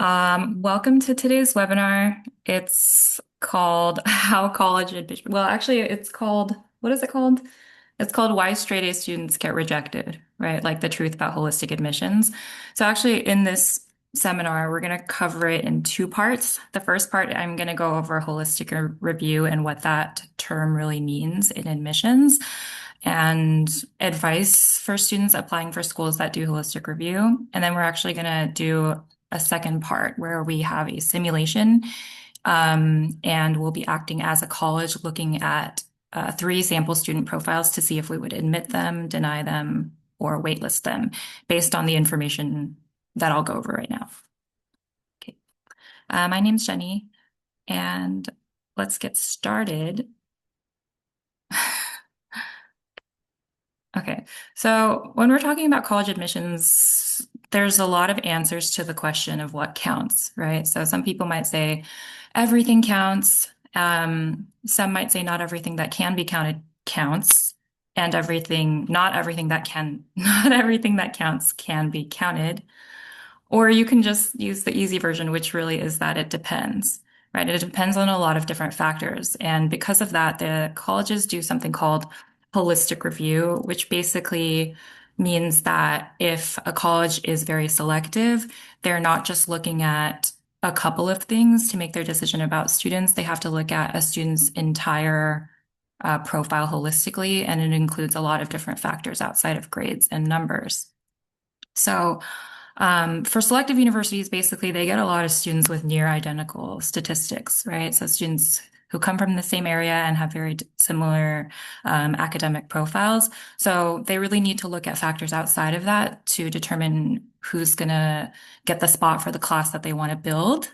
Welcome to today's webinar. It's called How College Admission. Well, actually, what is it called? It's called Why Straight A Students Get Rejected, right? Like the truth about holistic admissions. So actually, in this seminar, we're going to cover it in two parts. The first part, I'm going to go over holistic review and what that term really means in admissions and advice for students applying for schools that do holistic review. And then we're actually going to do a second part where we have a simulation, and we'll be acting as a college looking at three sample student profiles to see if we would admit them, deny them, or waitlist them based on the information that I'll go over right now. Okay. My name's Jenny, and let's get started. Okay, so when we're talking about college admissions, there's a lot of answers to the question of what counts, right? So some people might say everything counts. Some might say not everything that can be counted counts, and not everything that not everything that counts can be counted. Or you can just use the easy version, which really is that it depends, right? It depends on a lot of different factors. And because of that, the colleges do something called holistic review, which basically means that if a college is very selective, they're not just looking at a couple of things to make their decision about students. They have to look at a student's entire profile holistically, and it includes a lot of different factors outside of grades and numbers. So, for selective universities, basically, they get a lot of students with near identical statistics, right? So students who come from the same area and have very similar academic profiles. So they really need to look at factors outside of that to determine who's going to get the spot for the class that they want to build.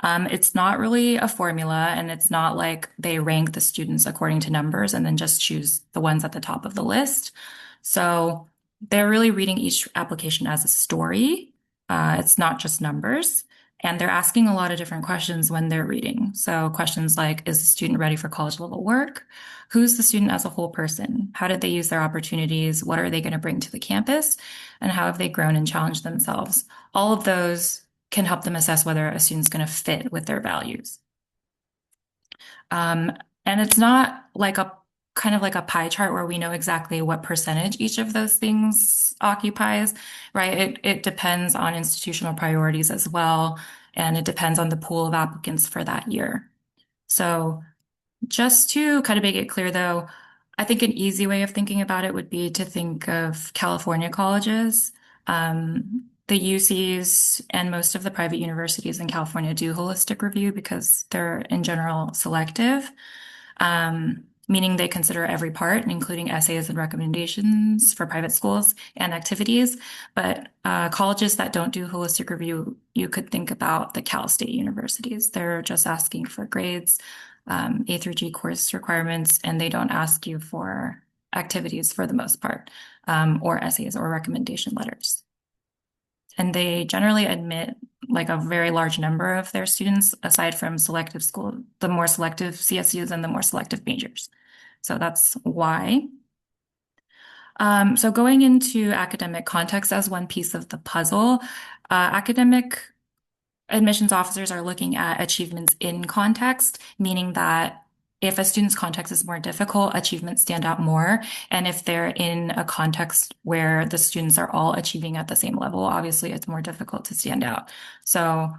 It's not really a formula, and it's not like they rank the students according to numbers and then just choose the ones at the top of the list. So they're really reading each application as a story. It's not just numbers. And they're asking a lot of different questions when they're reading. So questions like, is the student ready for college level work? Who's the student as a whole person? How did they use their opportunities? What are they going to bring to the campus? And how have they grown and challenged themselves? All of those can help them assess whether a student's going to fit with their values. Um, and it's not like a kind of like a pie chart where we know exactly what percentage each of those things occupies, right? It depends on institutional priorities as well, and it depends on the pool of applicants for that year. So just to kind of make it clear, though, I think an easy way of thinking about it would be to think of California colleges. The UCs and most of the private universities in California do holistic review because they're in general selective, meaning they consider every part, including essays and recommendations for private schools and activities. But colleges that don't do holistic review, you could think about the Cal State universities. They're just asking for grades, A through G course requirements, and they don't ask you for activities for the most part, or essays or recommendation letters. And they generally admit like a very large number of their students, aside from selective school, the more selective CSUs and the more selective majors. So that's why. So going into academic context as one piece of the puzzle, academic admissions officers are looking at achievements in context, meaning that if a student's context is more difficult, achievements stand out more. And if they're in a context where the students are all achieving at the same level, obviously it's more difficult to stand out. So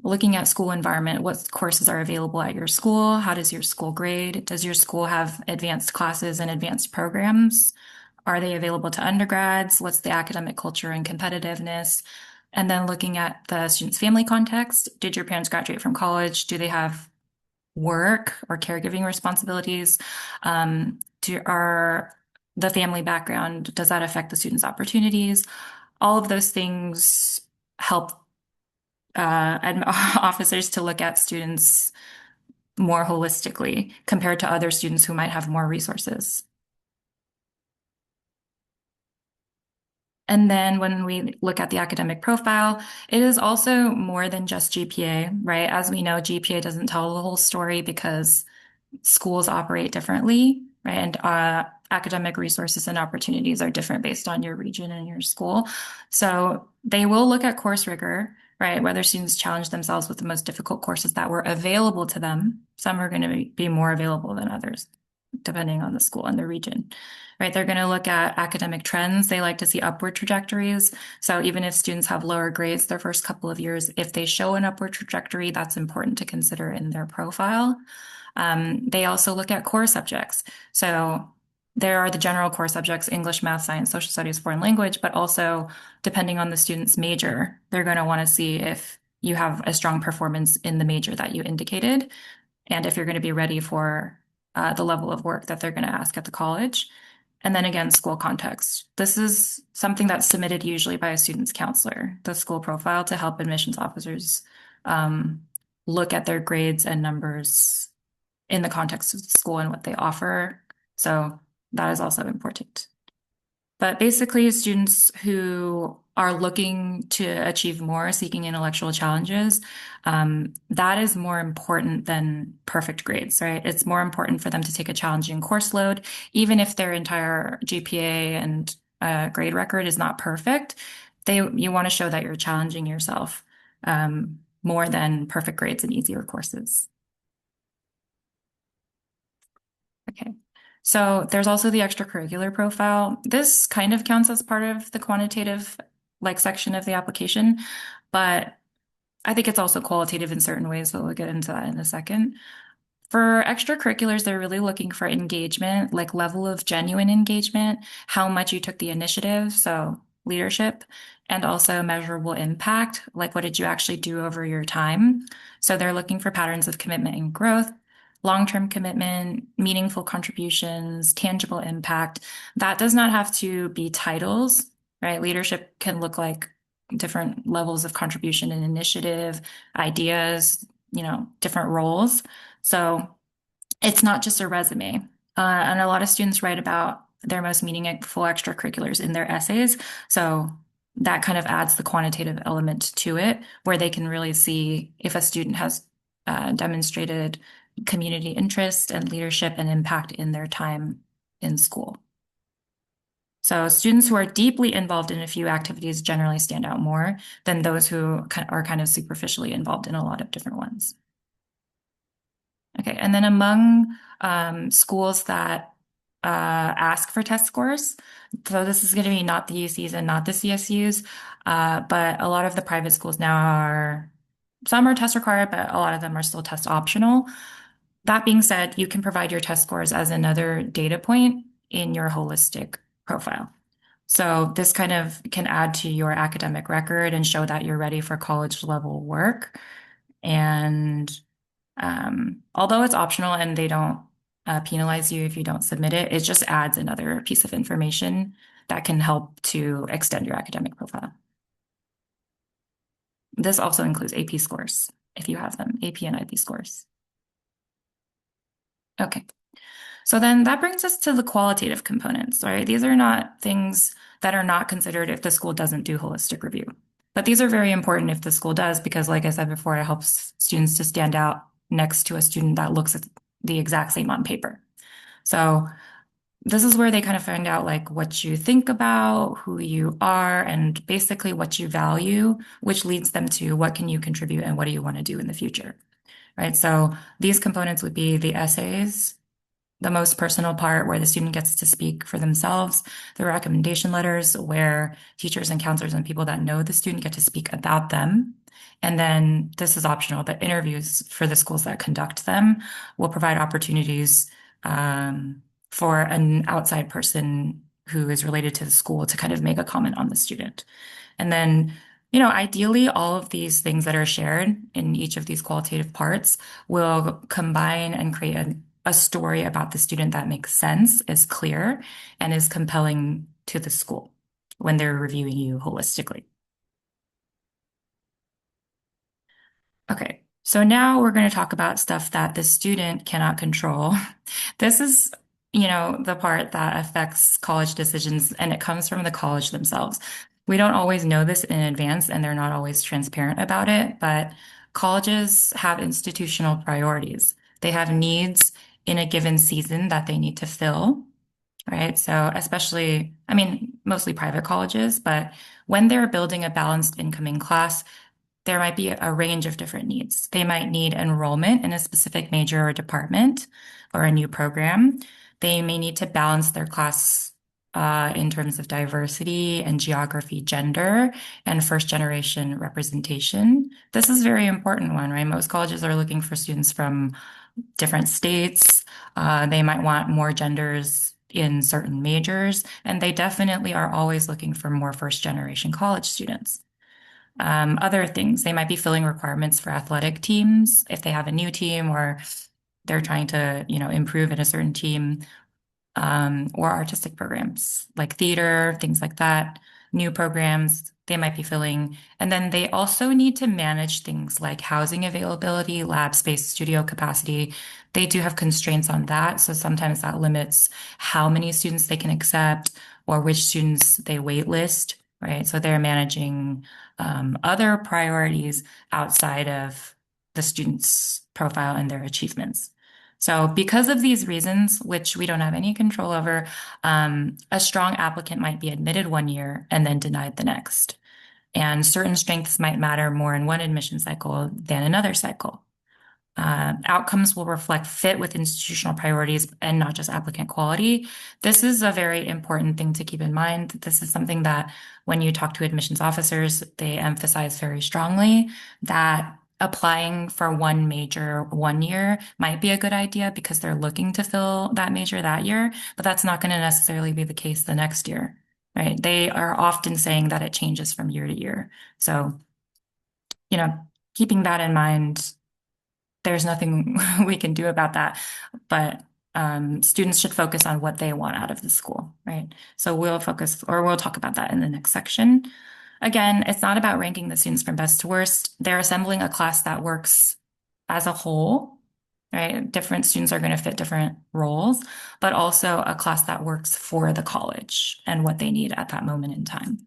looking at school environment, what courses are available at your school? How does your school grade? Does your school have advanced classes and advanced programs? Are they available to undergrads? What's the academic culture and competitiveness? And then looking at the student's family context. Did your parents graduate from college? Do they have work or caregiving responsibilities? Are the family background, does that affect the student's opportunities? All of those things help officers to look at students more holistically compared to other students who might have more resources. And then when we look at the academic profile, it is also more than just GPA, right? As we know, GPA doesn't tell the whole story because schools operate differently, right? And academic resources and opportunities are different based on your region and your school. So they will look at course rigor. right? Whether students challenge themselves with the most difficult courses that were available to them. Some are going to be more available than others, depending on the school and the region, right? They're going to look at academic trends. They like to see upward trajectories. So even if students have lower grades their first couple of years, if they show an upward trajectory, that's important to consider in their profile. They also look at core subjects. So there are the general core subjects, English, math, science, social studies, foreign language, but also depending on the student's major, they're going to want to see if you have a strong performance in the major that you indicated, and if you're going to be ready for the level of work that they're going to ask at the college. And then again, school context. This is something that's submitted usually by a student's counselor, the school profile, to help admissions officers um, look at their grades and numbers in the context of the school and what they offer. So that is also important. But basically, students who are looking to achieve more, seeking intellectual challenges, that is more important than perfect grades, right? It's more important for them to take a challenging course load, even if their entire GPA and grade record is not perfect. You want to show that you're challenging yourself more than perfect grades and easier courses. Okay. So there's also the extracurricular profile. This kind of counts as part of the quantitative section of the application, but I think it's also qualitative in certain ways, but we'll get into that in a second. For extracurriculars, they're really looking for engagement, like level of genuine engagement, how much you took the initiative, so leadership, and also measurable impact, like what did you actually do over your time. So they're looking for patterns of commitment and growth, long-term commitment, meaningful contributions, tangible impact. That does not have to be titles, right? Leadership can look like different levels of contribution and initiative, ideas, different roles. So it's not just a resume. And a lot of students write about their most meaningful extracurriculars in their essays. So that kind of adds the quantitative element to it, where they can really see if a student has demonstrated community interest and leadership and impact in their time in school. So students who are deeply involved in a few activities generally stand out more than those who are kind of superficially involved in a lot of different ones. Okay, and then among schools that ask for test scores, so this is going to be not the UCs and not the CSUs, but a lot of the private schools now some are test required, but a lot of them are still test optional. That being said, you can provide your test scores as another data point in your holistic profile. So this kind of can add to your academic record and show that you're ready for college level work. And although it's optional and they don't penalize you if you don't submit it, it just adds another piece of information that can help to extend your academic profile. This also includes AP scores, if you have them, AP and IB scores. Okay. So then that brings us to the qualitative components, right? These are not things that are not considered if the school doesn't do holistic review. But these are very important if the school does, because like I said before, it helps students to stand out next to a student that looks at the exact same on paper. So this is where they kind of find out like what you think about, who you are, and basically what you value, which leads them to what can you contribute and what do you want to do in the future, right? So these components would be the essays, the most personal part where the student gets to speak for themselves, the recommendation letters where teachers and counselors and people that know the student get to speak about them. And then this is optional, but interviews for the schools that conduct them will provide opportunities for an outside person who is related to the school to kind of make a comment on the student. And then, ideally, all of these things that are shared in each of these qualitative parts will combine and create a story about the student that makes sense, is clear, and is compelling to the school when they're reviewing you holistically. Okay, so now we're going to talk about stuff that the student cannot control. This is, the part that affects college decisions, and it comes from the college themselves. We don't always know this in advance, and they're not always transparent about it, but colleges have institutional priorities. They have needs in a given season that they need to fill, right? So especially, I mean, mostly private colleges, but when they're building a balanced incoming class, there might be a range of different needs. They might need enrollment in a specific major or department or a new program. They may need to balance their class in terms of diversity and geography, gender, and first generation representation. This is a very important one, right? Most colleges are looking for students from different states. They might want more genders in certain majors, and they definitely are always looking for more first generation college students. Other things, they might be filling requirements for athletic teams if they have a new team or they're trying to, improve in a certain team, or artistic programs like theater, things like that, new programs they might be filling. And then they also need to manage things like housing availability, lab space, studio capacity. They do have constraints on that. So sometimes that limits how many students they can accept or which students they waitlist, right? So they're managing other priorities outside of the student's profile and their achievements. So because of these reasons, which we don't have any control over, a strong applicant might be admitted one year and then denied the next. And certain strengths might matter more in one admission cycle than another cycle. Outcomes will reflect fit with institutional priorities and not just applicant quality. This is a very important thing to keep in mind. This is something that when you talk to admissions officers, they emphasize very strongly that applying for one major one year might be a good idea because they're looking to fill that major that year, but that's not going to necessarily be the case the next year, right? They are often saying that it changes from year to year. So, you know, keeping that in mind, there's nothing we can do about that. But students should focus on what they want out of the school, right? So we'll talk about that in the next section. Again, it's not about ranking the students from best to worst. They're assembling a class that works as a whole, right? Different students are going to fit different roles, but also a class that works for the college and what they need at that moment in time.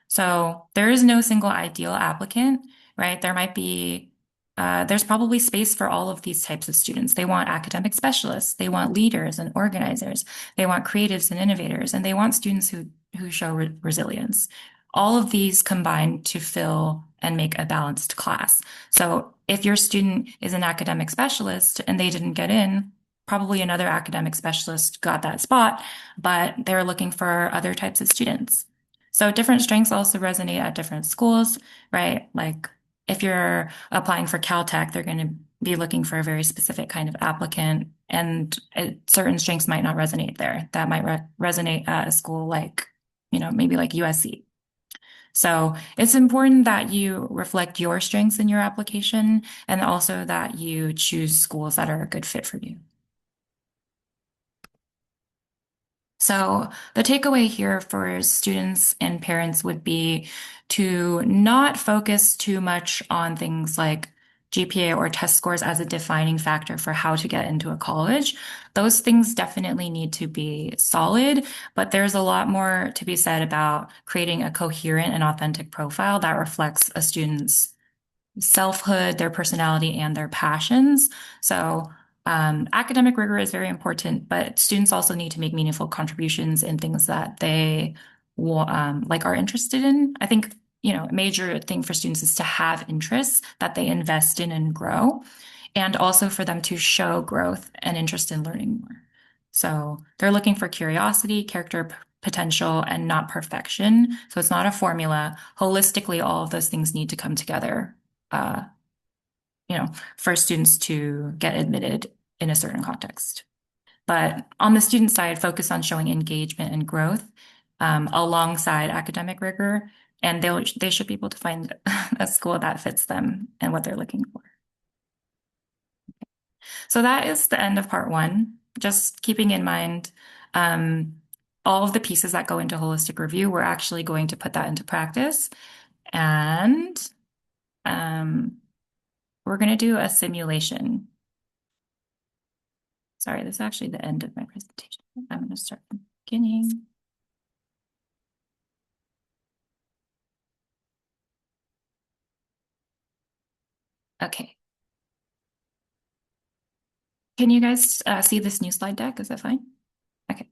So there is no single ideal applicant, right? There's probably space for all of these types of students. They want academic specialists, they want leaders and organizers, they want creatives and innovators, and they want students who show resilience. All of these combine to fill and make a balanced class. So if your student is an academic specialist and they didn't get in, probably another academic specialist got that spot, but they're looking for other types of students. So different strengths also resonate at different schools, right? Like if you're applying for Caltech, they're going to be looking for a very specific kind of applicant, and certain strengths might not resonate there. That might resonate at a school like, maybe like USC. So it's important that you reflect your strengths in your application and also that you choose schools that are a good fit for you. So the takeaway here for students and parents would be to not focus too much on things like GPA or test scores as a defining factor for how to get into a college. Those things definitely need to be solid, but there's a lot more to be said about creating a coherent and authentic profile that reflects a student's selfhood, their personality, and their passions. So academic rigor is very important, but students also need to make meaningful contributions in things that they are interested in. I think, a major thing for students is to have interests that they invest in and grow, and also for them to show growth and interest in learning more. So they're looking for curiosity, character potential, and not perfection. So it's not a formula. Holistically, all of those things need to come together uh, for students to get admitted in a certain context. But on the student side, focus on showing engagement and growth alongside academic rigor, and they should be able to find a school that fits them and what they're looking for. So that is the end of part one. Just keeping in mind all of the pieces that go into holistic review, we're actually going to put that into practice. And we're going to do a simulation. Sorry, this is actually the end of my presentation. I'm going to start from the beginning. Okay. Can you guys see this new slide deck? Is that fine? Okay.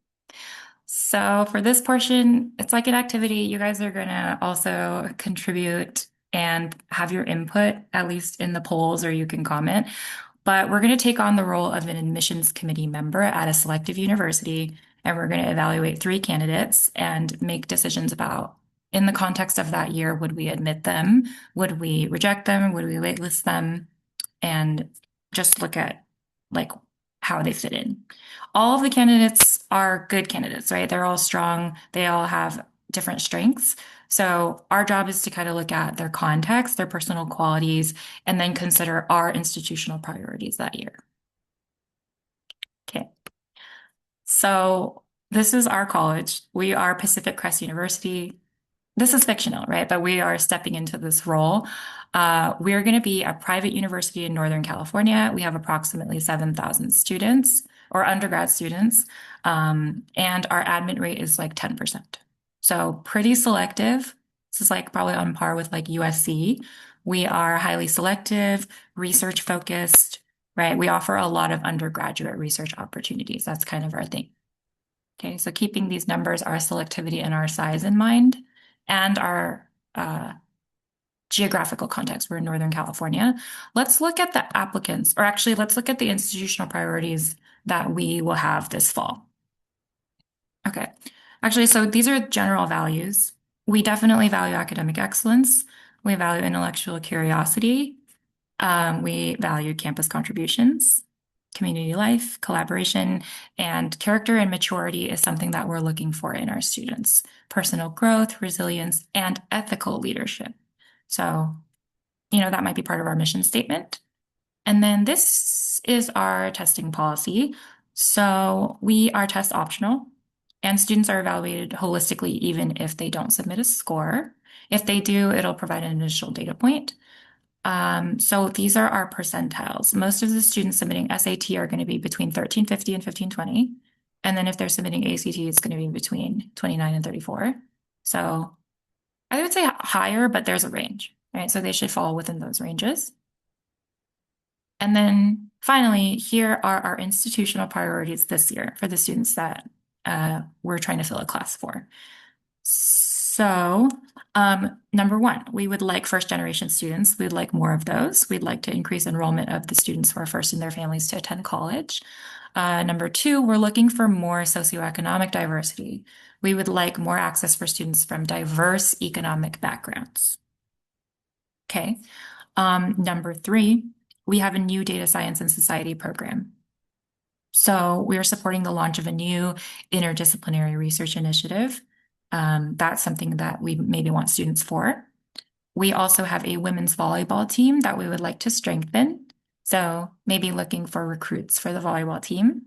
So for this portion, it's like an activity. You guys are going to also contribute and have your input, at least in the polls, or you can comment. But we're going to take on the role of an admissions committee member at a selective university, and we're going to evaluate three candidates and make decisions about, in the context of that year, would we admit them? Would we reject them? Would we waitlist them? And just look at like how they fit in. All of the candidates are good candidates, right? They're all strong. They all have different strengths. So our job is to kind of look at their context, their personal qualities, and then consider our institutional priorities that year. Okay. So this is our college. We are Pacific Crest University. This is fictional, right? But we are stepping into this role. We are going to be a private university in Northern California. We have approximately 7,000 students or undergrad students, and our admit rate is like 10%. So pretty selective. This is like probably on par with like USC. We are highly selective, research focused, right? We offer a lot of undergraduate research opportunities. That's kind of our thing. Okay, so keeping these numbers, our selectivity and our size in mind, and our geographical context. We're in Northern California. Let's look at the applicants, or actually, let's look at the institutional priorities that we will have this fall. Okay, actually, so these are general values. We definitely value academic excellence. We value intellectual curiosity. We value campus contributions, community life, collaboration, and character and maturity is something that we're looking for in our students. Personal growth, resilience, and ethical leadership. So, that might be part of our mission statement. And then this is our testing policy. So we are test optional, and students are evaluated holistically even if they don't submit a score. If they do, it'll provide an initial data point. So these are our percentiles. Most of the students submitting SAT are going to be between 1350 and 1520. And then if they're submitting ACT, it's going to be between 29 and 34. So I would say higher, but there's a range, right? So they should fall within those ranges. And then finally, here are our institutional priorities this year for the students that we're trying to fill a class for. So, number one, we would like first generation students. We'd like more of those. We'd like to increase enrollment of the students who are first in their families to attend college. Number two, we're looking for more socioeconomic diversity. We would like more access for students from diverse economic backgrounds. Okay. Number three, we have a new data science and society program. So we are supporting the launch of a new interdisciplinary research initiative. That's something that we maybe want students for. We also have a women's volleyball team that we would like to strengthen. So maybe looking for recruits for the volleyball team,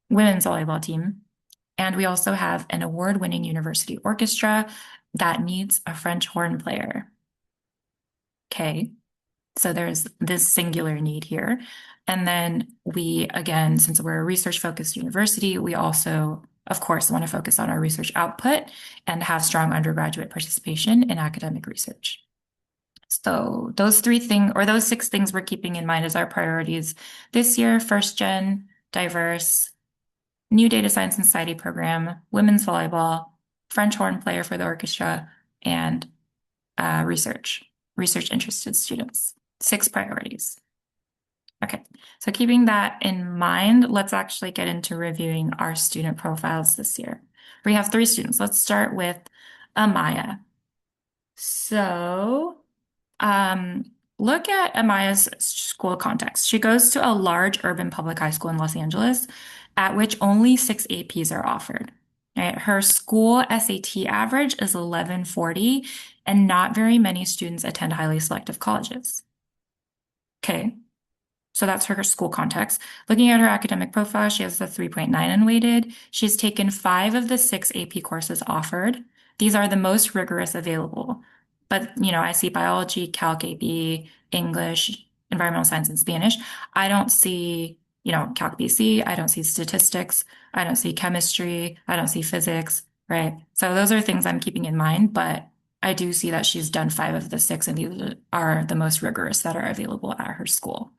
women's volleyball team. And we also have an award-winning university orchestra that needs a French horn player. Okay. So there's this singular need here. And then we, again, since we're a research-focused university, we also, of course, want to focus on our research output and have strong undergraduate participation in academic research. So those those 6 things we're keeping in mind as our priorities this year: first gen, diverse, new data science and society program, women's volleyball, French horn player for the orchestra, and research interested students. 6 priorities. Okay, so keeping that in mind, let's actually get into reviewing our student profiles this year. We have 3 students. Let's start with Amaya. So look at Amaya's school context. She goes to a large urban public high school in Los Angeles, at which only 6 APs are offered. Right? Her school SAT average is 1140, and not very many students attend highly selective colleges. Okay, so that's her school context. Looking at her academic profile, she has a 3.9 unweighted. She's taken 5 of the 6 AP courses offered. These are the most rigorous available. But, I see biology, Calc AB, English, environmental science, and Spanish. I don't see, Calc BC. I don't see statistics. I don't see chemistry. I don't see physics, right? So those are things I'm keeping in mind, but I do see that she's done 5 of the 6, and these are the most rigorous that are available at her school.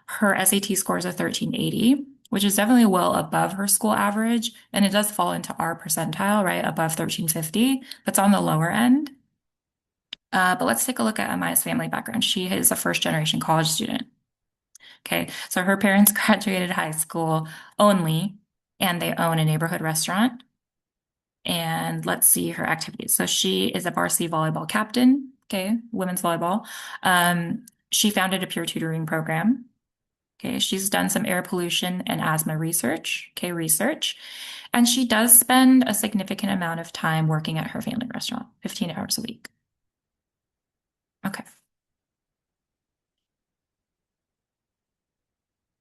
Her SAT scores are 1380, which is definitely well above her school average, and it does fall into our percentile, right, above 1350. That's on the lower end. But let's take a look at Amaya's family background. She is a first generation college student. Okay, so her parents graduated high school only, and they own a neighborhood restaurant. And let's see her activities. So she is a varsity volleyball captain, okay, women's volleyball. She founded a peer tutoring program. Okay, she's done some air pollution and asthma research, okay, research. And she does spend a significant amount of time working at her family restaurant, 15 hours a week. Okay.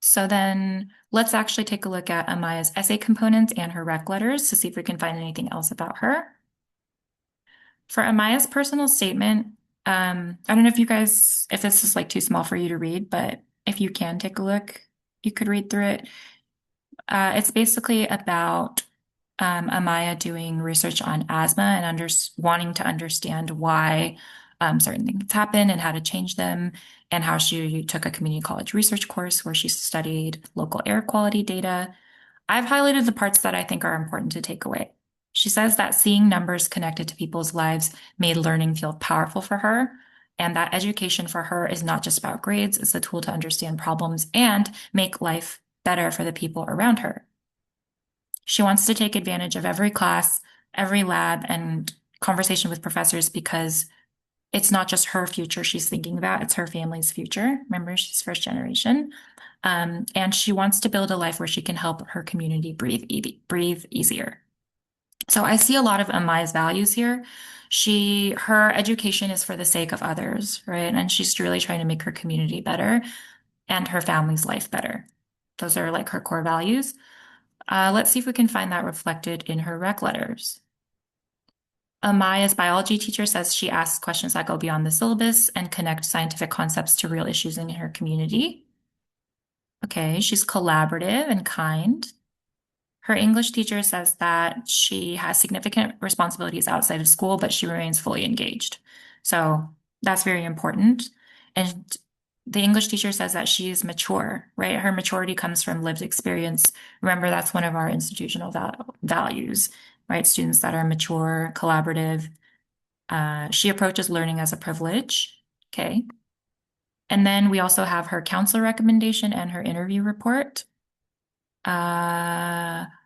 So then let's actually take a look at Amaya's essay components and her rec letters to see if we can find anything else about her. For Amaya's personal statement, I don't know if you guys, if this is like too small for you to read, but if you can take a look, you could read through it. It's basically about Amaya doing research on asthma and wanting to understand why certain things happen and how to change them, and how she took a community college research course where she studied local air quality data. I've highlighted the parts that I think are important to take away. She says that seeing numbers connected to people's lives made learning feel powerful for her, and that education for her is not just about grades, it's a tool to understand problems and make life better for the people around her. She wants to take advantage of every class, every lab, and conversation with professors because it's not just her future she's thinking about, it's her family's future. Remember, she's first generation. And she wants to build a life where she can help her community breathe easier. So I see a lot of Amaya's values here. Her education is for the sake of others, right? And she's really trying to make her community better and her family's life better. Those are like her core values. Let's see if we can find that reflected in her rec letters. Amaya's biology teacher says she asks questions that go beyond the syllabus and connect scientific concepts to real issues in her community. Okay, she's collaborative and kind. Her English teacher says that she has significant responsibilities outside of school, but she remains fully engaged. So that's very important. And the English teacher says that she is mature, right? Her maturity comes from lived experience. Remember, that's one of our institutional values, right? Students that are mature, collaborative. She approaches learning as a privilege. Okay. And then we also have her counselor recommendation and her interview report.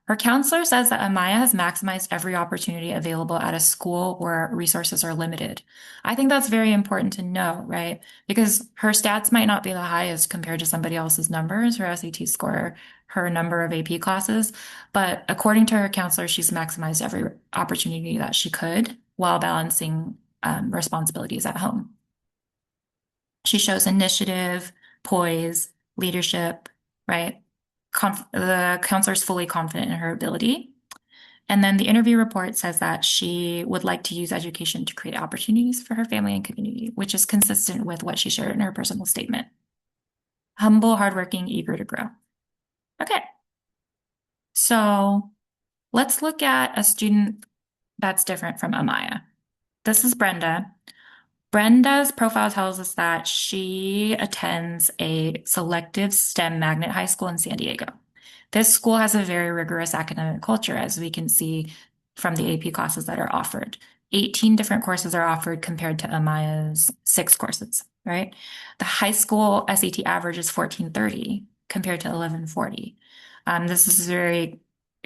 Her counselor says that Amaya has maximized every opportunity available at a school where resources are limited. I think that's very important to know, right? Because her stats might not be the highest compared to somebody else's numbers, her SAT score, her number of AP classes. But according to her counselor, she's maximized every opportunity that she could while balancing responsibilities at home. She shows initiative, poise, leadership, right? The counselor is fully confident in her ability. And then the interview report says that she would like to use education to create opportunities for her family and community, which is consistent with what she shared in her personal statement. Humble, hardworking, eager to grow. Okay, so let's look at a student that's different from Amaya. This is Brenda. Brenda's profile tells us that she attends a selective STEM magnet high school in San Diego. This school has a very rigorous academic culture, as we can see from the AP classes that are offered. 18 different courses are offered compared to Amaya's 6 courses, right? The high school SAT average is 1430 compared to 1140. This is a very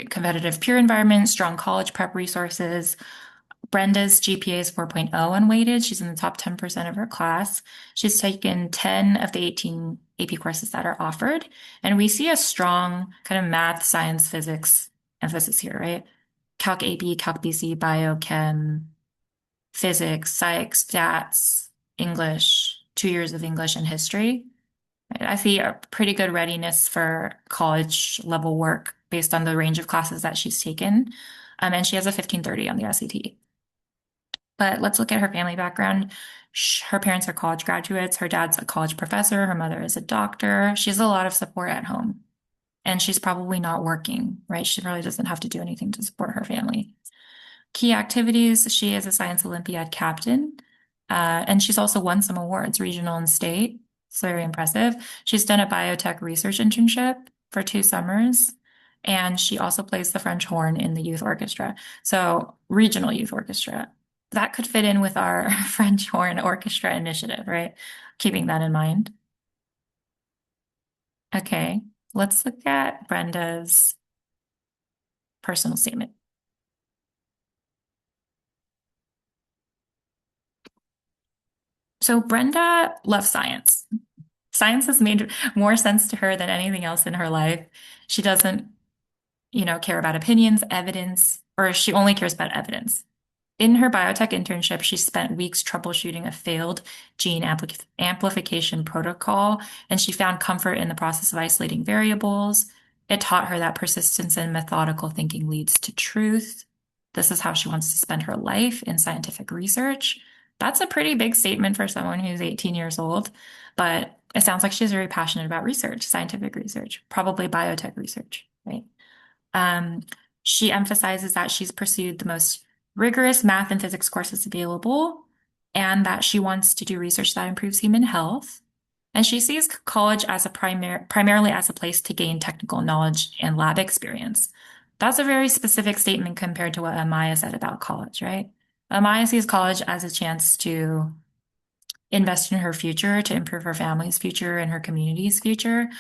competitive peer environment, strong college prep resources. Brenda's GPA is 4.0 unweighted. She's in the top 10% of her class. She's taken 10 of the 18 AP courses that are offered. And we see a strong kind of math, science, physics emphasis here, right? Calc AB, Calc BC, biochem, physics, psych, stats, English, 2 years of English and history. I see a pretty good readiness for college level work based on the range of classes that she's taken. And she has a 1530 on the SAT. But let's look at her family background. Her parents are college graduates. Her dad's a college professor. Her mother is a doctor. She has a lot of support at home. And she's probably not working, right? She probably doesn't have to do anything to support her family. Key activities, she is a science Olympiad captain. And she's also won some awards, regional and state. It's very impressive. She's done a biotech research internship for 2 summers. And she also plays the French horn in the youth orchestra. So regional youth orchestra. that could fit in with our French horn orchestra initiative, right? Keeping that in mind. Okay, let's look at Brenda's personal statement. So Brenda loves science. Science has made more sense to her than anything else in her life. She doesn't, care about opinions, evidence, or she only cares about evidence. In her biotech internship, she spent weeks troubleshooting a failed gene amplification protocol, and she found comfort in the process of isolating variables. It taught her that persistence and methodical thinking leads to truth. This is how she wants to spend her life in scientific research. That's a pretty big statement for someone who's 18 years old, but it sounds like she's very passionate about research, scientific research, probably biotech research, right? Um, she emphasizes that she's pursued the most rigorous math and physics courses available and that she wants to do research that improves human health. And she sees college as primarily as a place to gain technical knowledge and lab experience. That's a very specific statement compared to what Amaya said about college, right? Amaya sees college as a chance to invest in her future, to improve her family's future and her community's future.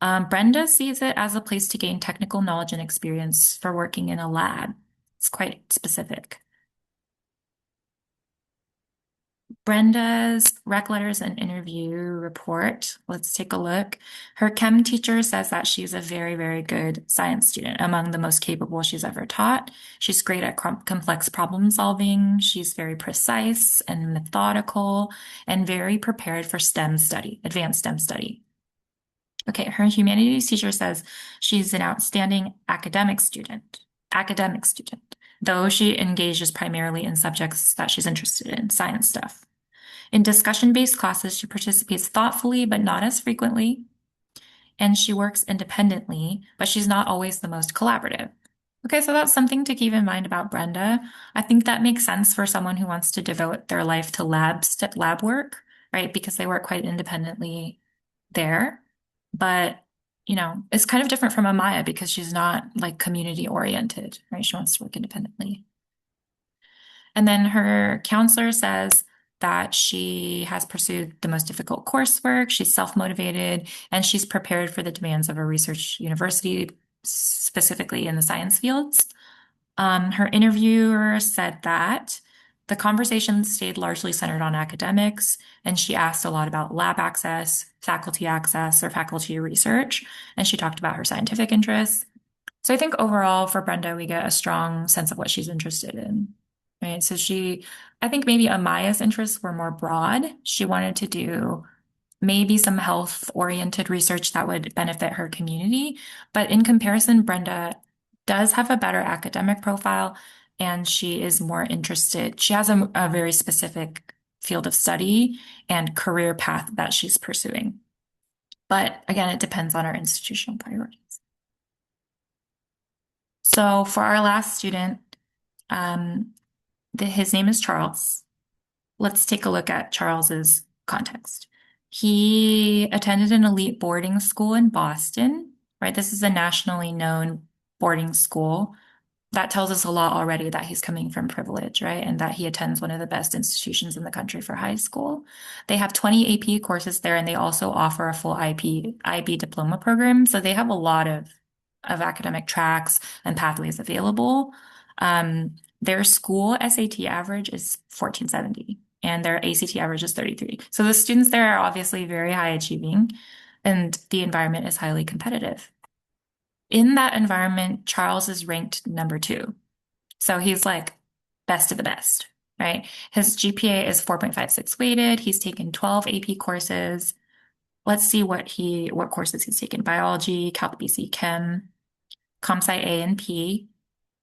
Brenda sees it as a place to gain technical knowledge and experience for working in a lab. It's quite specific. Brenda's rec letters and interview report. Let's take a look. Her chem teacher says that she's a very, very good science student, among the most capable she's ever taught. She's great at complex problem solving. She's very precise and methodical and very prepared for STEM study, advanced STEM study. Okay, her humanities teacher says she's an outstanding academic student, though she engages primarily in subjects that she's interested in, science stuff. In discussion-based classes, she participates thoughtfully, but not as frequently, and she works independently, but she's not always the most collaborative. Okay, so that's something to keep in mind about Brenda. I think that makes sense for someone who wants to devote their life to lab work, right? Because they work quite independently there. But, it's kind of different from Amaya because she's not like community oriented, right? She wants to work independently. And then her counselor says that she has pursued the most difficult coursework, she's self-motivated, and she's prepared for the demands of a research university, specifically in the science fields. Her interviewer said that the conversation stayed largely centered on academics, and she asked a lot about lab access, or faculty research, and she talked about her scientific interests. So I think overall for Brenda, we get a strong sense of what she's interested in, right? I think maybe Amaya's interests were more broad. She wanted to do maybe some health-oriented research that would benefit her community. But in comparison, Brenda does have a better academic profile, and she is more interested. She has a very specific field of study and career path that she's pursuing. But again, it depends on our institutional priorities. So for our last student, um, his name is Charles. Let's take a look at Charles's context. He attended an elite boarding school in Boston, right? This is a nationally known boarding school. That tells us a lot already that he's coming from privilege, right? And that he attends one of the best institutions in the country for high school. They have 20 AP courses there, and they also offer a full IB diploma program. So they have a lot of academic tracks and pathways available. Their school SAT average is 1470 and their ACT average is 33. So the students there are obviously very high achieving and the environment is highly competitive. In that environment, Charles is ranked number 2. So he's like best of the best, right? His GPA is 4.56 weighted. He's taken 12 AP courses. Let's see what courses he's taken. Biology, Calc BC Chem, Comp Sci A and P,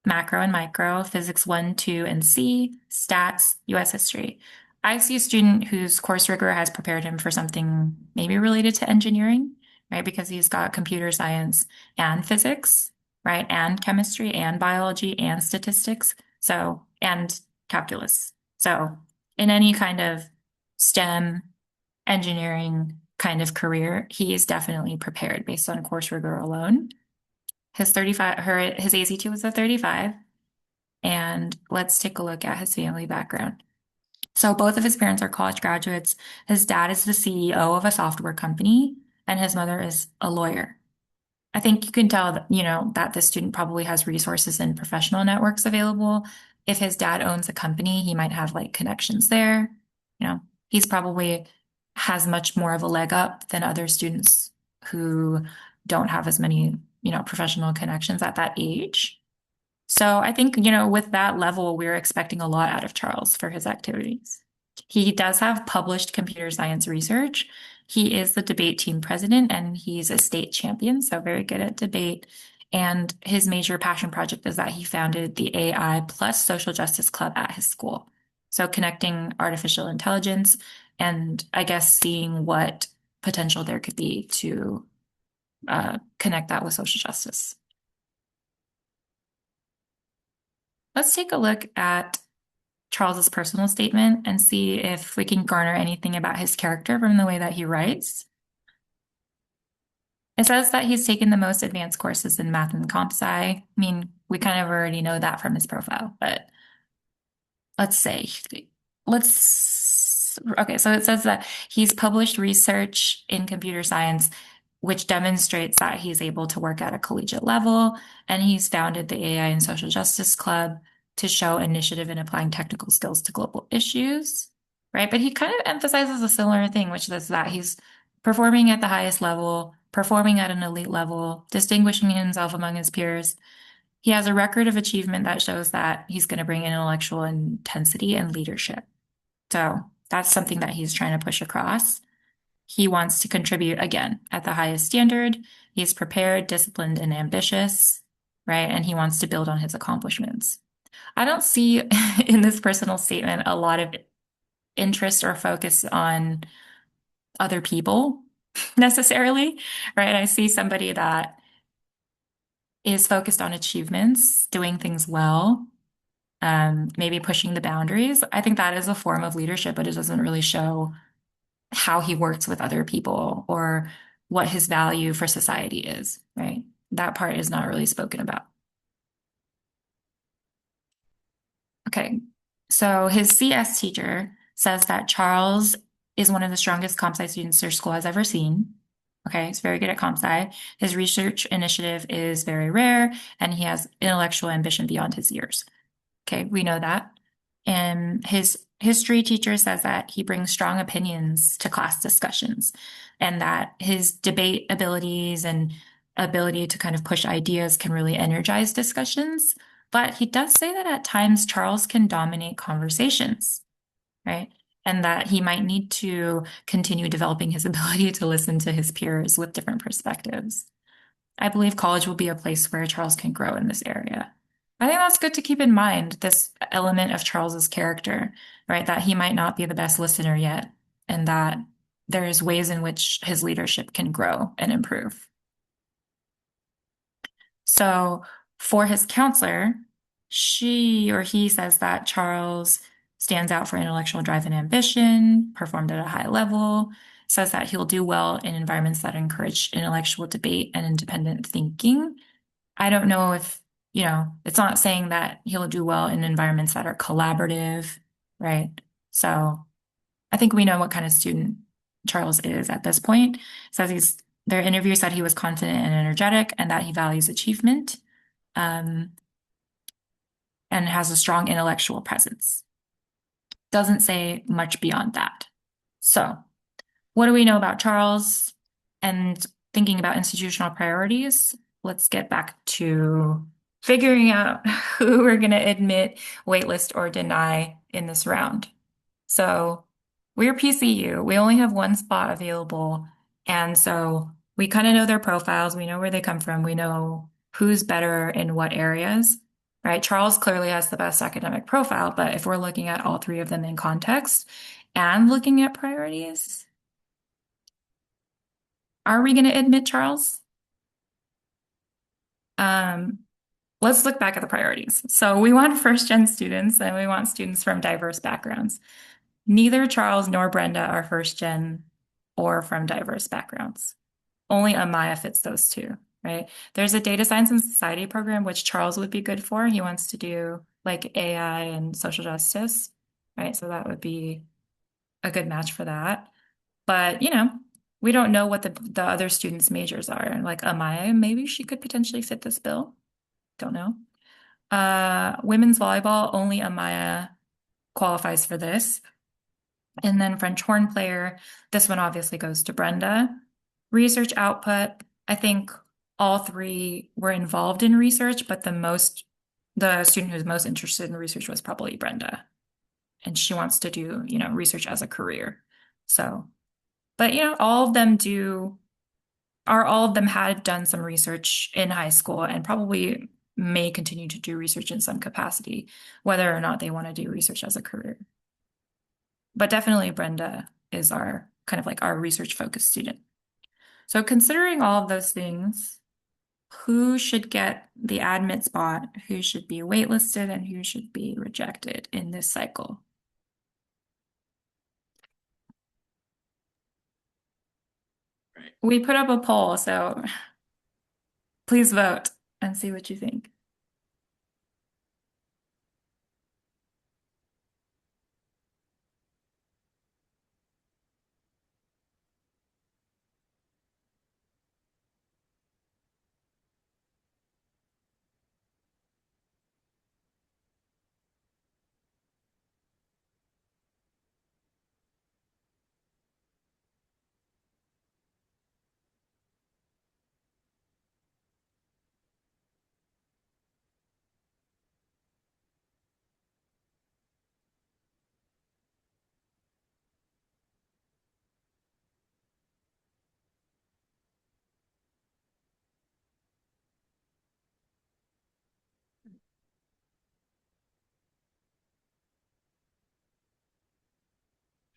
macro and micro, physics 1, 2, and C, stats, US history. I see a student whose course rigor has prepared him for something maybe related to engineering, right? Because he's got computer science and physics, right? And chemistry and biology and statistics. So, and calculus. So in any kind of STEM engineering kind of career, he is definitely prepared based on course rigor alone. His ACT was a 35. And let's take a look at his family background. So both of his parents are college graduates. His dad is the CEO of a software company, and his mother is a lawyer. I think you can tell that, that this student probably has resources and professional networks available. If his dad owns a company, he might have like connections there. You know, he's probably has much more of a leg up than other students who don't have as many, professional connections at that age. So I think, with that level, we're expecting a lot out of Charles for his activities. He does have published computer science research. He is the debate team president and he's a state champion, so very good at debate. And his major passion project is that he founded the AI plus social justice club at his school. So connecting artificial intelligence and I guess seeing what potential there could be to connect that with social justice. Let's take a look at Charles's personal statement and see if we can garner anything about his character from the way that he writes. It says that he's taken the most advanced courses in math and comp sci. I mean, we kind of already know that from his profile, but let's say, okay, so it says that he's published research in computer science, which demonstrates that he's able to work at a collegiate level, and he's founded the AI and Social Justice Club to show initiative in applying technical skills to global issues, right? But he kind of emphasizes a similar thing, which is that he's performing at the highest level, performing at an elite level, distinguishing himself among his peers. He has a record of achievement that shows that he's going to bring intellectual intensity and leadership. So that's something that he's trying to push across. He wants to contribute again at the highest standard. He's prepared, disciplined, and ambitious, right? And he wants to build on his accomplishments. I don't see in this personal statement a lot of interest or focus on other people necessarily, right? I see somebody that is focused on achievements, doing things well, maybe pushing the boundaries. I think that is a form of leadership, but it doesn't really show how he works with other people or what his value for society is, right? That part is not really spoken about. Okay. So his CS teacher says that Charles is one of the strongest comp sci students their school has ever seen. Okay, he's very good at comp sci. His research initiative is very rare, and he has intellectual ambition beyond his years. Okay, we know that. And his history teacher says that he brings strong opinions to class discussions and that his debate abilities and ability to kind of push ideas can really energize discussions. But he does say that at times Charles can dominate conversations, right? And that he might need to continue developing his ability to listen to his peers with different perspectives. I believe college will be a place where Charles can grow in this area. I think that's good to keep in mind, this element of Charles's character, right? That he might not be the best listener yet, and that there's ways in which his leadership can grow and improve. So for his counselor, she or he says that Charles stands out for intellectual drive and ambition, performed at a high level, says that he'll do well in environments that encourage intellectual debate and independent thinking. I don't know if, it's not saying that he'll do well in environments that are collaborative, right? So I think we know what kind of student Charles is at this point. Says their interview said he was confident and energetic and that he values achievement, um, and has a strong intellectual presence. Doesn't say much beyond that. So, what do we know about Charles? And thinking about institutional priorities, let's get back to figuring out who we're going to admit, waitlist, or deny in this round. So we're PCU. We only have one spot available. And so we kind of know their profiles. We know where they come from. We know who's better in what areas, right? Charles clearly has the best academic profile, but if we're looking at all three of them in context and looking at priorities, are we going to admit Charles? Um, let's look back at the priorities. So we want first gen students and we want students from diverse backgrounds. Neither Charles nor Brenda are first gen or from diverse backgrounds. Only Amaya fits those two, right? There's a data science and society program, which Charles would be good for. He wants to do like AI and social justice, right? So that would be a good match for that. But, we don't know what the other students' majors are. Like Amaya, maybe she could potentially fit this bill. Don't know. Women's volleyball, only Amaya qualifies for this. And then French horn player, this one obviously goes to Brenda. Research output, I think all three were involved in research, but the student who's most interested in research was probably Brenda. And she wants to do, research as a career. So, but all of them had done some research in high school and probably may continue to do research in some capacity, whether or not they want to do research as a career. But definitely Brenda is our kind of like our research focused student. So considering all of those things, who should get the admit spot, who should be waitlisted, and who should be rejected in this cycle? Right. We put up a poll, so please vote and see what you think.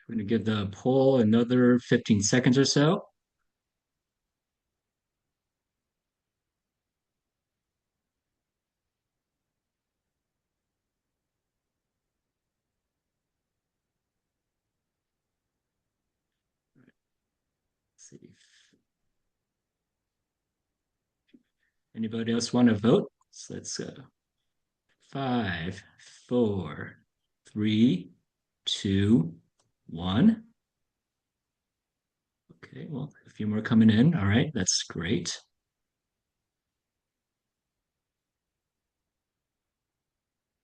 We're going to give the poll another 15 seconds or so. Let's see if anybody else want to vote. So let's go. 5, 4, 3, 2, 1. Okay, well, a few more coming in. All right, that's great.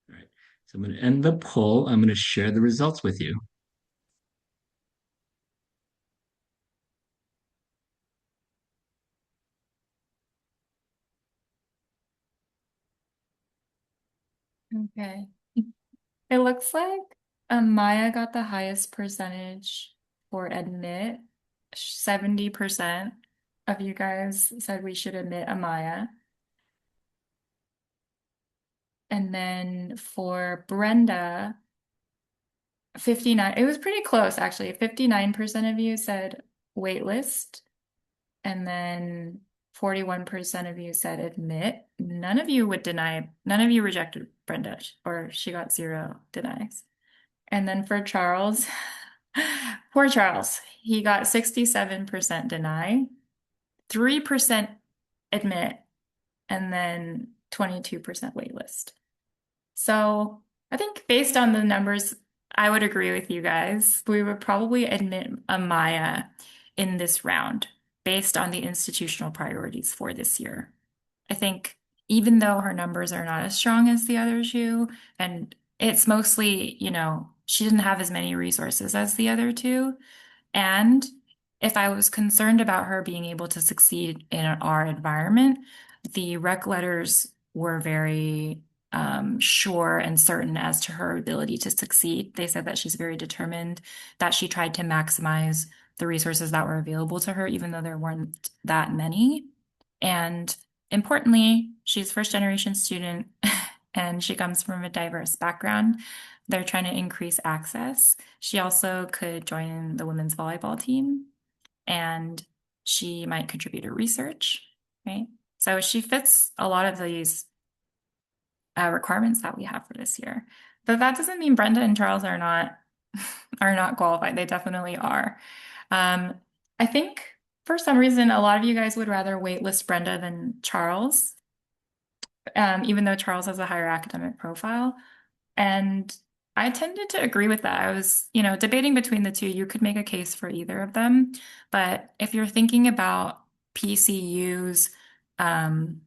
All right, so I'm going to end the poll. I'm going to share the results with you. Okay. It looks like Maya got the highest percentage for admit. 70% of you guys said we should admit Amaya. And then for Brenda, 59, it was pretty close actually. 59% of you said waitlist, and then 41% of you said admit. None of you rejected Brenda, or she got zero denies. And then for Charles, poor Charles, he got 67% deny, 3% admit, and then 22% waitlist. So I think based on the numbers, I would agree with you guys. We would probably admit a Maya in this round based on the institutional priorities for this year. I think even though her numbers are not as strong as the other two, and it's mostly, she didn't have as many resources as the other two, and if I was concerned about her being able to succeed in our environment, the rec letters were very sure and certain as to her ability to succeed. They said that she's very determined, that she tried to maximize the resources that were available to her, even though there weren't that many. And importantly, she's first generation student and she comes from a diverse background. They're trying to increase access. She also could join the women's volleyball team and she might contribute to research, right? So she fits a lot of these requirements that we have for this year. But that doesn't mean Brenda and Charles are not are not qualified. They definitely are. Um, I think for some reason a lot of you guys would rather waitlist Brenda than Charles, even though Charles has a higher academic profile. And I tended to agree with that. I was, debating between the two. You could make a case for either of them. But if you're thinking about PCU's um,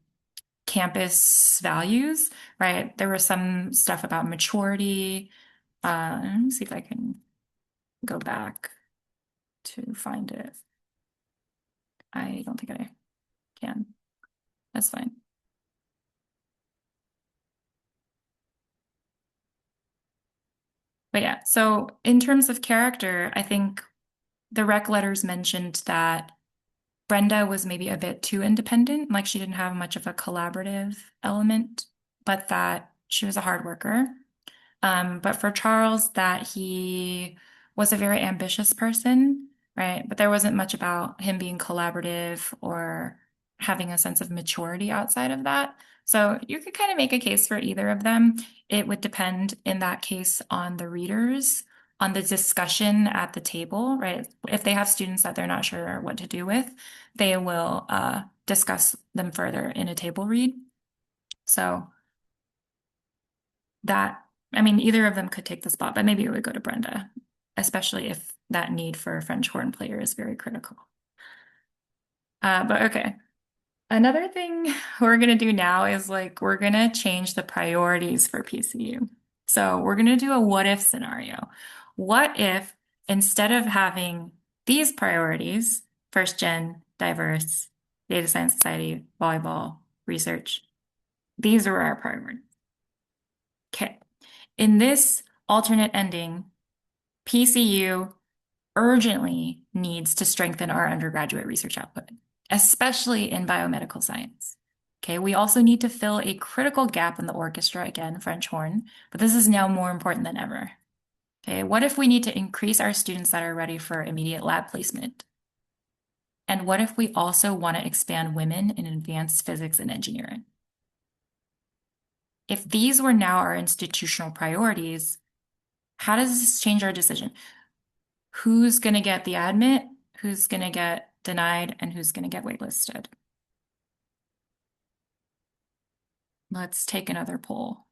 campus values, right, there was some stuff about maturity. Let me see if I can go back to find it. I don't think I can. That's fine. But yeah, so in terms of character, I think the rec letters mentioned that Brenda was maybe a bit too independent, like she didn't have much of a collaborative element, but that she was a hard worker. But for Charles, that he was a very ambitious person, right? But there wasn't much about him being collaborative or having a sense of maturity outside of that. So you could kind of make a case for either of them. It would depend in that case on the readers, on the discussion at the table, right? If they have students that they're not sure what to do with, they will discuss them further in a table read. So that, I mean, either of them could take the spot, but maybe it would go to Brenda, especially if that need for a French horn player is very critical. But okay. Another thing we're going to do now is like we're going to change the priorities for PCU. So we're going to do a what if scenario. What if instead of having these priorities, first gen, diverse, data science society, volleyball, research, these are our priorities. Okay. In this alternate ending, PCU urgently needs to strengthen our undergraduate research output, especially in biomedical science. Okay, we also need to fill a critical gap in the orchestra, again, French horn, but this is now more important than ever. Okay, what if we need to increase our students that are ready for immediate lab placement? And what if we also want to expand women in advanced physics and engineering? If these were now our institutional priorities, how does this change our decision? Who's going to get the admit, who's going to get denied, and who's going to get waitlisted? Let's take another poll.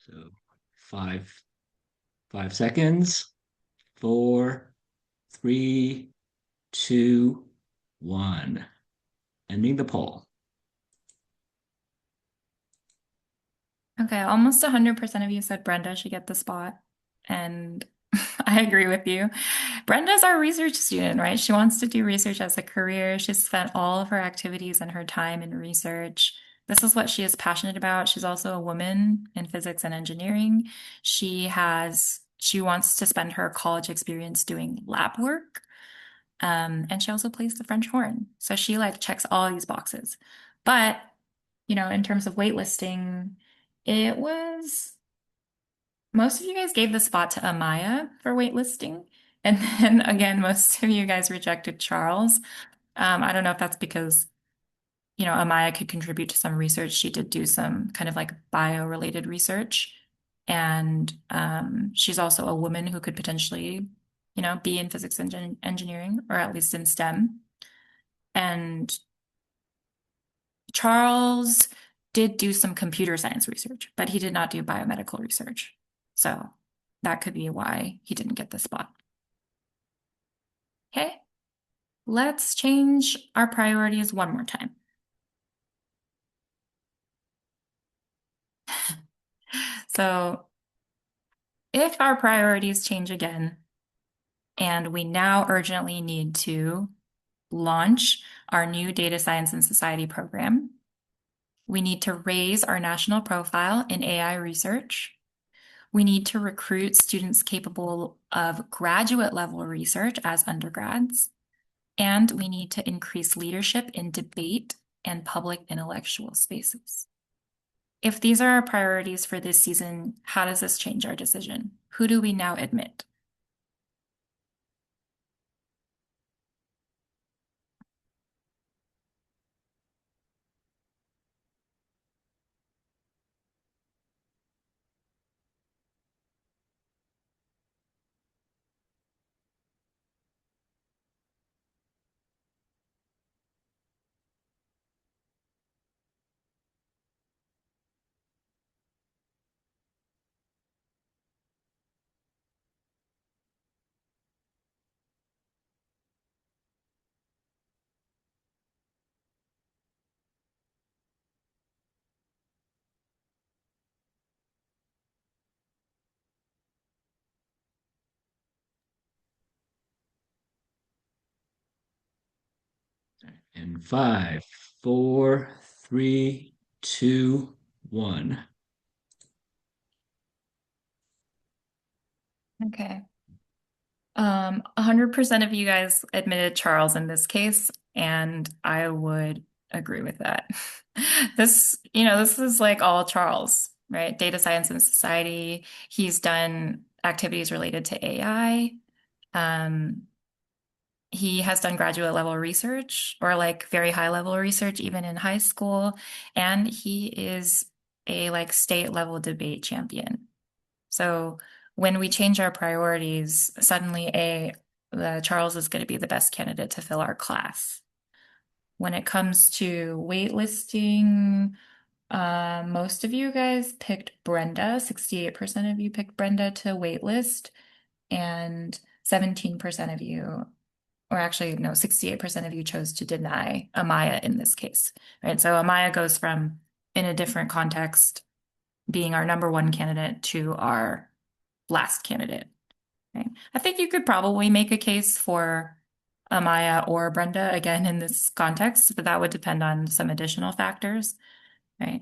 So five, 5 seconds. Four, three, two, one. Ending the poll. Okay, almost 100% of you said Brenda should get the spot. And I agree with you. Brenda's our research student, right? She wants to do research as a career. She's spent all of her activities and her time in research. This is what she is passionate about. She's also a woman in physics and engineering. She wants to spend her college experience doing lab work. And she also plays the French horn. So she like checks all these boxes. But, in terms of waitlisting, it was most of you guys gave the spot to Amaya for waitlisting. And then again, most of you guys rejected Charles. I don't know if that's because, Amaya could contribute to some research. She did do some kind of like bio-related research. And she's also a woman who could potentially, be in physics and engineering, or at least in STEM. And Charles did do some computer science research, but he did not do biomedical research. So that could be why he didn't get the spot. Okay, let's change our priorities one more time. So if our priorities change again, and we now urgently need to launch our new data science and society program, we need to raise our national profile in AI research. We need to recruit students capable of graduate level research as undergrads. And we need to increase leadership in debate and public intellectual spaces. If these are our priorities for this season, how does this change our decision? Who do we now admit? In five, four, three, two, one. Okay. 100% of you guys admitted Charles in this case, and I would agree with that. This is like all Charles, right? Data science and society. He's done activities related to AI. Um, he has done graduate level research or like very high level research, even in high school, and he is a like state level debate champion. So when we change our priorities, suddenly Charles is going to be the best candidate to fill our class. When it comes to waitlisting, most of you guys picked Brenda. 68% of you picked Brenda to waitlist, and 17% of you, or actually, no, 68% of you chose to deny Amaya in this case, right? So Amaya goes from, in a different context, being our number one candidate to our last candidate. Right? I think you could probably make a case for Amaya or Brenda again in this context, but that would depend on some additional factors, right?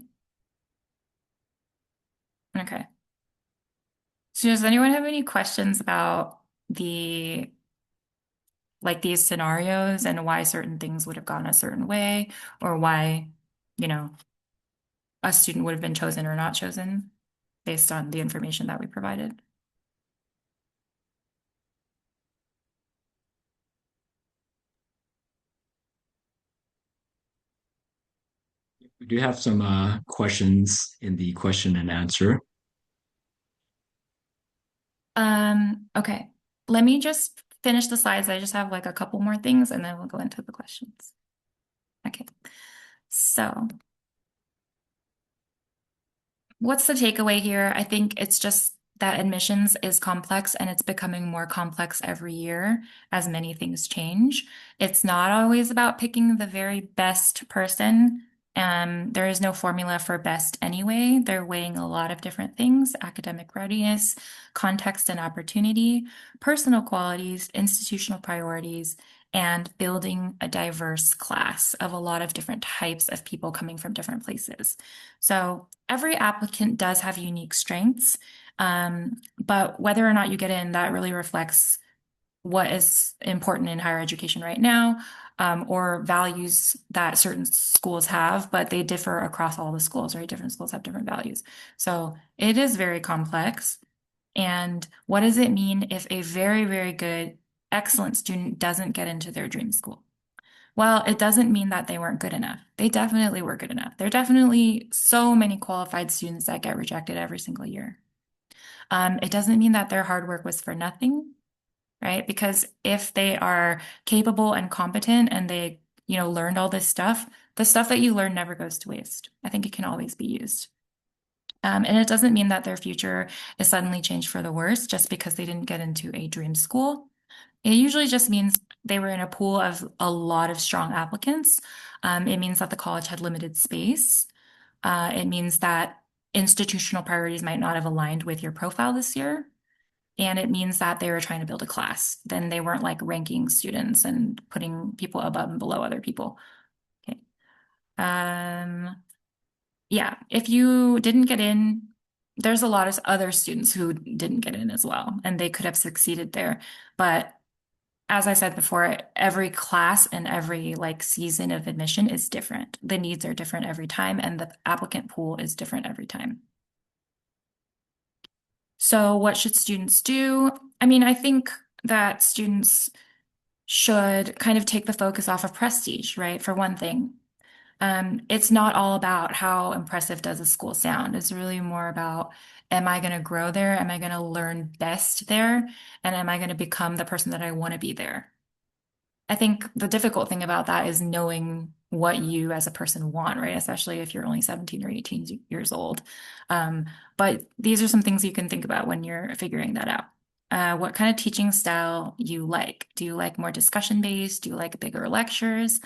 Okay. So does anyone have any questions about the like these scenarios and why certain things would have gone a certain way or why, you know, a student would have been chosen or not chosen based on the information that we provided? We do have some questions in the question and answer. Okay. Let me just finish the slides. I just have like a couple more things and then we'll go into the questions. Okay. So, what's the takeaway here? I think it's just that admissions is complex and it's becoming more complex every year as many things change. It's not always about picking the very best person. There is no formula for best anyway. They're weighing a lot of different things: academic readiness, context and opportunity, personal qualities, institutional priorities, and building a diverse class of a lot of different types of people coming from different places. So every applicant does have unique strengths, but whether or not you get in, that really reflects what is important in higher education right now, or values that certain schools have, but they differ across all the schools, right? Different schools have different values. So it is very complex. And what does it mean if a very, very good, excellent student doesn't get into their dream school? Well, it doesn't mean that they weren't good enough. They definitely were good enough. There are definitely so many qualified students that get rejected every single year. It doesn't mean that their hard work was for nothing, right? Because if they are capable and competent and they, learned all this stuff, the stuff that you learn never goes to waste. I think it can always be used. And it doesn't mean that their future is suddenly changed for the worse just because they didn't get into a dream school. It usually just means they were in a pool of a lot of strong applicants. It means that the college had limited space. It means that institutional priorities might not have aligned with your profile this year. And it means that they were trying to build a class. Then they weren't like ranking students and putting people above and below other people. Okay. Um, yeah, if you didn't get in, there's a lot of other students who didn't get in as well, and they could have succeeded there. But as I said before, every class and every like season of admission is different. The needs are different every time, and the applicant pool is different every time. So, what should students do? I mean, I think that students should kind of take the focus off of prestige, right? For one thing, it's not all about how impressive does a school sound. It's really more about, am I going to grow there? Am I going to learn best there? And am I going to become the person that I want to be there? I think the difficult thing about that is knowing what you as a person want, right? Especially if you're only 17 or 18 years old. Um, but these are some things you can think about when you're figuring that out. What kind of teaching style you like? Do you like more discussion based? Do you like bigger lectures?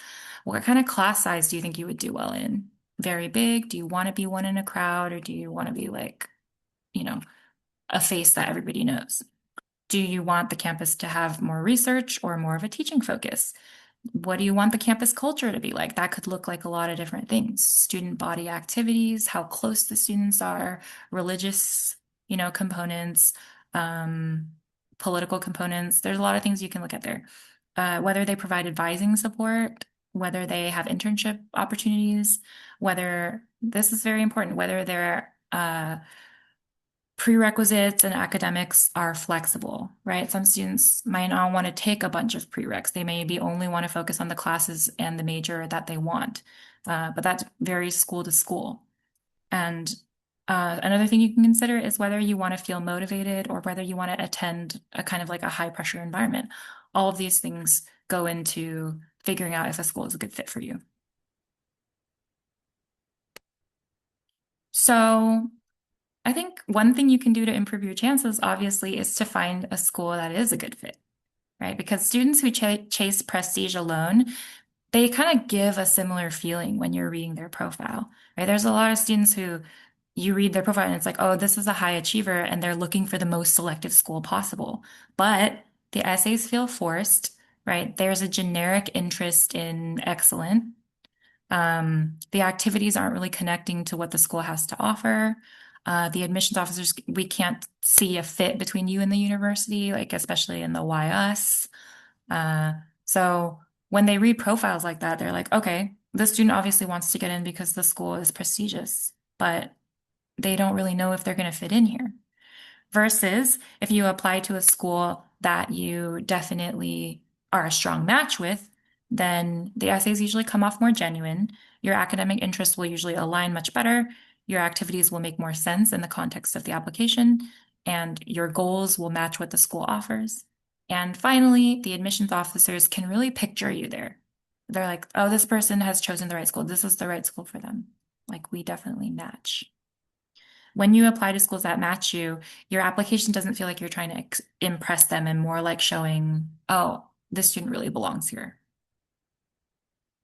What kind of class size do you think you would do well in? Very big? Do you want to be one in a crowd, or do you want to be like, you know, a face that everybody knows? Do you want the campus to have more research or more of a teaching focus? What do you want the campus culture to be like? That could look like a lot of different things. Student body activities, how close the students are, religious, components, um, political components. There's a lot of things you can look at there. Whether they provide advising support, whether they have internship opportunities, whether this is very important, whether they're prerequisites and academics are flexible, right? Some students might not want to take a bunch of prereqs. They maybe only want to focus on the classes and the major that they want. But that varies school to school. And another thing you can consider is whether you want to feel motivated or whether you want to attend a kind of like a high pressure environment. All of these things go into figuring out if a school is a good fit for you. So I think one thing you can do to improve your chances, obviously, is to find a school that is a good fit, right? Because students who chase prestige alone, they kind of give a similar feeling when you're reading their profile, right? There's a lot of students who you read their profile and it's like, oh, this is a high achiever, and they're looking for the most selective school possible. But the essays feel forced, right? There's a generic interest in excellent. The activities aren't really connecting to what the school has to offer. The admissions officers, we can't see a fit between you and the university, like especially in the why us. Uh, so when they read profiles like that, they're like, okay, the student obviously wants to get in because the school is prestigious, but they don't really know if they're going to fit in here. Versus if you apply to a school that you definitely are a strong match with, then the essays usually come off more genuine. Your academic interests will usually align much better. Your activities will make more sense in the context of the application, and your goals will match what the school offers. And finally, the admissions officers can really picture you there. They're like, oh, this person has chosen the right school. This is the right school for them. Like, we definitely match. When you apply to schools that match you, your application doesn't feel like you're trying to impress them and more like showing, oh, this student really belongs here.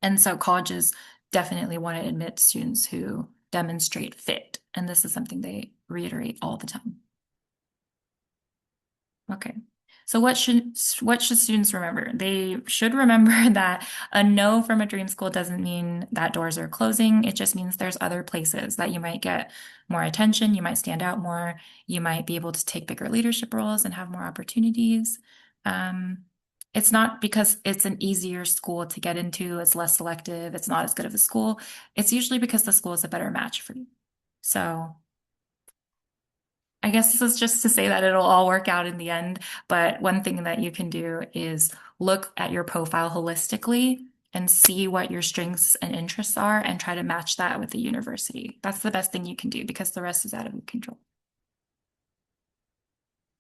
And so colleges definitely want to admit students who demonstrate fit. And this is something they reiterate all the time. Okay. So what should students remember? They should remember that a no from a dream school doesn't mean that doors are closing. It just means there's other places that you might get more attention, you might stand out more, you might be able to take bigger leadership roles and have more opportunities. Um, it's not because it's an easier school to get into, it's less selective, it's not as good of a school. It's usually because the school is a better match for you. So I guess this is just to say that it'll all work out in the end. But one thing that you can do is look at your profile holistically and see what your strengths and interests are and try to match that with the university. That's the best thing you can do because the rest is out of your control.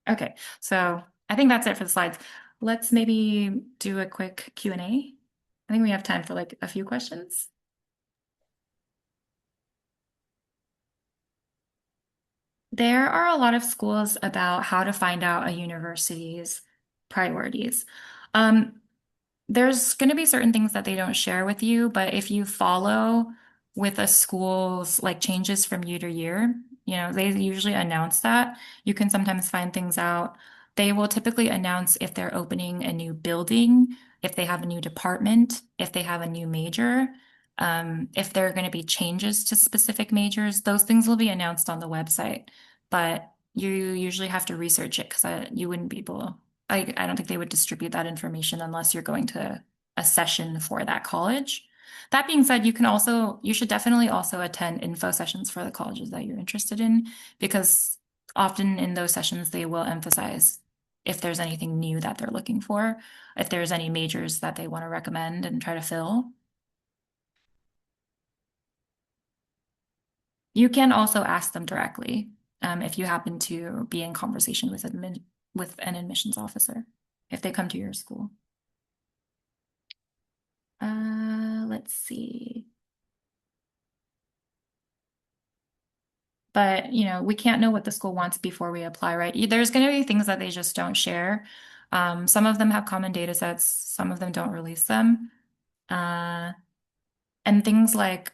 Okay, so I think that's it for the slides. Let's maybe do a quick Q&A. I think we have time for like a few questions. There are a lot of schools about how to find out a university's priorities. Um, there's going to be certain things that they don't share with you, but if you follow with a school's like changes from year to year, they usually announce that. You can sometimes find things out. They will typically announce if they're opening a new building, if they have a new department, if they have a new major, if there are going to be changes to specific majors. Those things will be announced on the website, but you usually have to research it because you wouldn't be able I don't think they would distribute that information unless you're going to a session for that college. That being said, you should definitely also attend info sessions for the colleges that you're interested in, because often in those sessions, they will emphasize if there's anything new that they're looking for, if there's any majors that they want to recommend and try to fill. You can also ask them directly, if you happen to be in conversation with with an admissions officer if they come to your school. Let's see. But, we can't know what the school wants before we apply, right? There's going to be things that they just don't share. Some of them have common data sets, some of them don't release them. Uh, and things like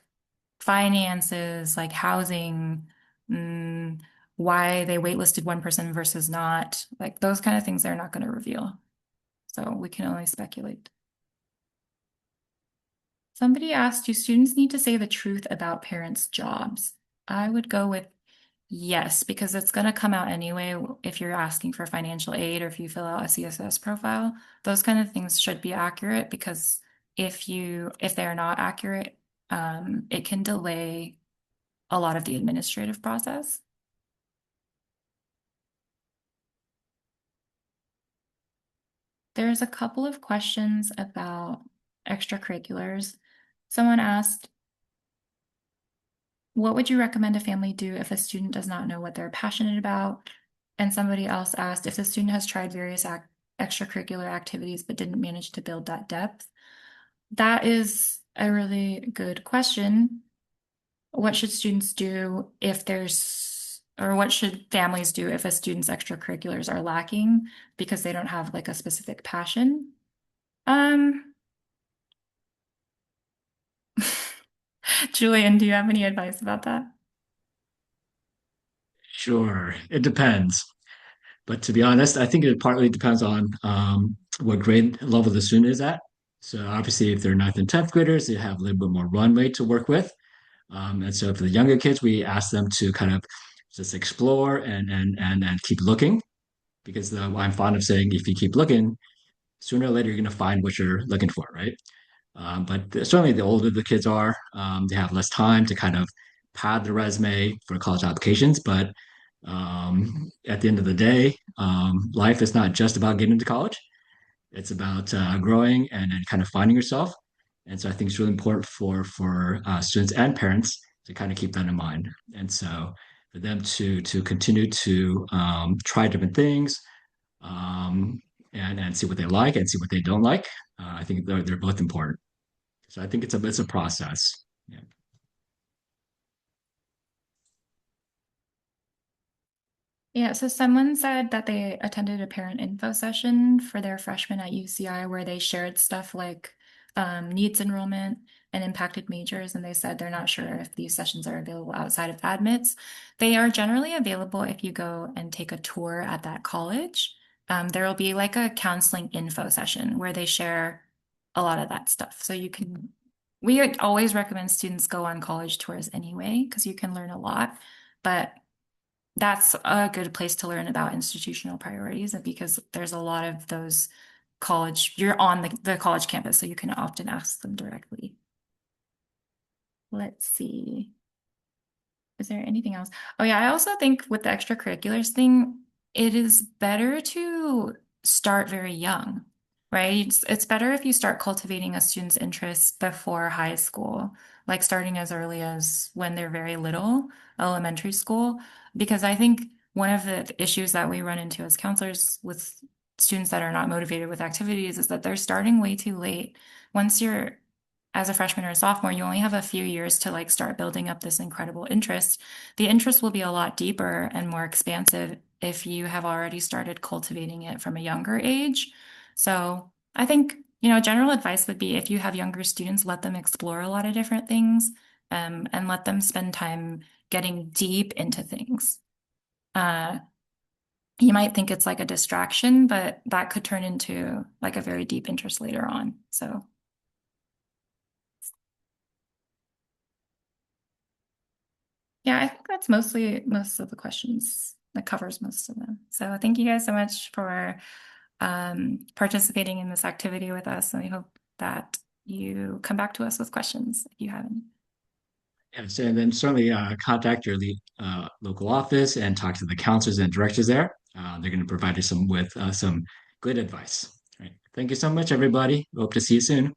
finances, like housing, mm, why they waitlisted one person versus not, like those kind of things they're not going to reveal. So we can only speculate. Somebody asked, do students need to say the truth about parents' jobs? I would go with yes, because it's going to come out anyway if you're asking for financial aid or if you fill out a CSS profile. Those kind of things should be accurate, because if they're not accurate, it can delay a lot of the administrative process. There's a couple of questions about extracurriculars. Someone asked, what would you recommend a family do if a student does not know what they're passionate about? And somebody else asked, if the student has tried various extracurricular activities but didn't manage to build that depth. That is a really good question. What should students do or what should families do if a student's extracurriculars are lacking because they don't have like a specific passion? Um, Julian, do you have any advice about that? Sure, it depends. But to be honest, I think it partly depends on what grade level the student is at. So obviously, if they're ninth and 10th graders, they have a little bit more runway to work with. And so for the younger kids, we ask them to kind of just explore and keep looking, because I'm fond of saying, if you keep looking, sooner or later you're going to find what you're looking for, right? But certainly, the older the kids are, they have less time to kind of pad the resume for college applications. But at the end of the day, life is not just about getting into college. It's about growing and kind of finding yourself. And so I think it's really important for students and parents to kind of keep that in mind. And so for them to continue to try different things, um, and see what they like and see what they don't like. I think they're both important. So I think it's a process. Yeah. Yeah, so someone said that they attended a parent info session for their freshmen at UCI where they shared stuff like needs enrollment and impacted majors, and they said they're not sure if these sessions are available outside of admits. They are generally available if you go and take a tour at that college. There will be like a counseling info session where they share a lot of that stuff. We would always recommend students go on college tours anyway, because you can learn a lot. But that's a good place to learn about institutional priorities, and because there's a lot of those you're on the college campus, so you can often ask them directly. Let's see. Is there anything else? Oh yeah, I also think with the extracurriculars thing, it is better to start very young, right? It's better if you start cultivating a student's interest before high school, like starting as early as when they're very little, elementary school, because I think one of the issues that we run into as counselors with students that are not motivated with activities is that they're starting way too late. Once you're as a freshman or a sophomore, you only have a few years to like start building up this incredible interest. The interest will be a lot deeper and more expansive if you have already started cultivating it from a younger age. So I think, general advice would be if you have younger students, let them explore a lot of different things, and let them spend time getting deep into things. Uh, you might think it's like a distraction, but that could turn into like a very deep interest later on. So yeah, I think that's mostly most of the questions. That covers most of them. So thank you guys so much for participating in this activity with us. And we hope that you come back to us with questions if you have any. Yes, and then certainly contact your local office and talk to the counselors and directors there. They're going to provide you some with some good advice. All right. Thank you so much, everybody. Hope to see you soon.